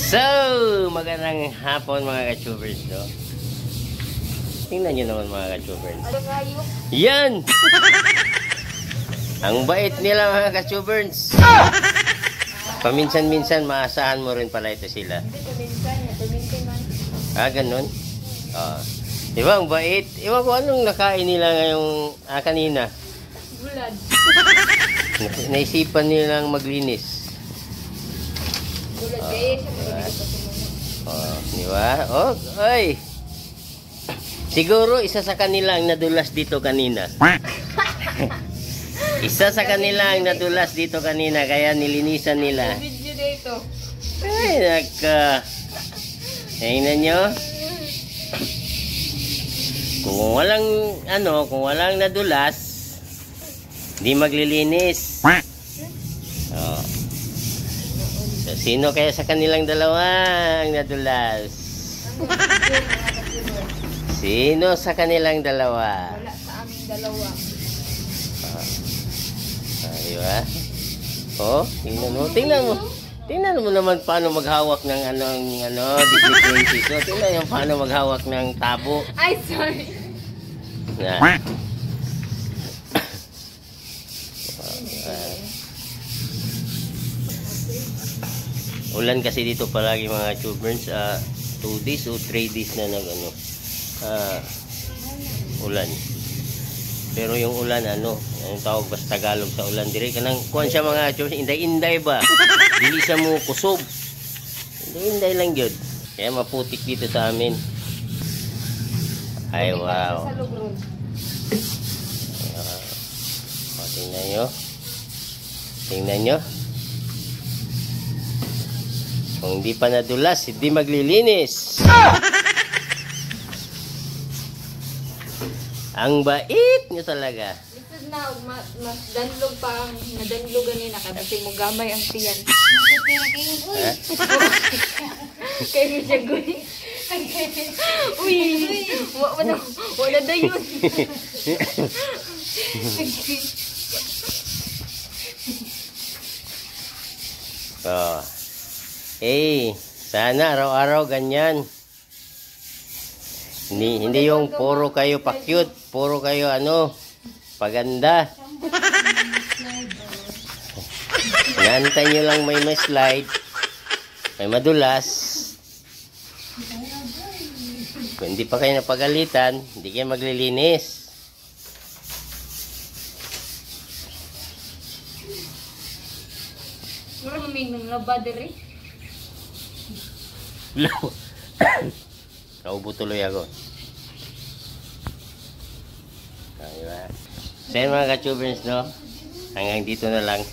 So, magandang hapon mga ka-tubers, no? Tingnan nyo naman mga ka-tubers. Yan! Ang bait nila mga ka-tubers. Paminsan-minsan, maasahan mo rin pala ito sila. Ah, ganun? Diba, ang bait. Iwan ko anong nakain nila ngayong kanina. Bulad. Naisipan nilang maglinis. Bulad guys. Diba? Oh, ay! Siguro isa sa kanila ang nadulas dito kanina. Isa sa kanila ang nadulas dito kanina, kaya nilinisan nila. Video dito. Ay, naka. Tingnan nyo. Kung walang nadulas, di maglilinis. Oh. So, sino kaya sa kanilang dalawa ang nadulas? Sino sa kanilang dalawa? Wala sa aming dalawa. Diba? Oh, tingnan mo. Tingnan mo naman paano maghawak ng Disney. So, tingnan mo paano maghawak ng tabo. Ay, sorry. Na. Ulan kasi dito palagi mga tubers. 2 days o 3 days na ulan. Pero yung ulan anong tawag ba sa Tagalog sa ulan dire kanang kuan siya mga tubers, inday-inday ba? Dili siya mo kusob. Inday lang gyud. Kaya maputik dito sa amin. Ay wow. Tingnan nyo. Tingnan nyo. Kung hindi pa nadulas, hindi maglilinis. Ang bait nyo talaga. This is now, mas danlog pa ang nadanlog ganina kasi mo gamay ang tiyan. Kaya mo siya guy. Uy, wala na yun. Oh. Sana araw-araw ganyan. Hindi yung puro kayo pa-cute, puro kayo paganda. Inaantay nyo lang may slide, may madulas. Kung hindi pa kayo napagalitan, hindi kayo maglilinis. Mura maminong labadere. Naubo tuloy ako. Diba? So yun mga ka-tubers, no? Hanggang dito na lang.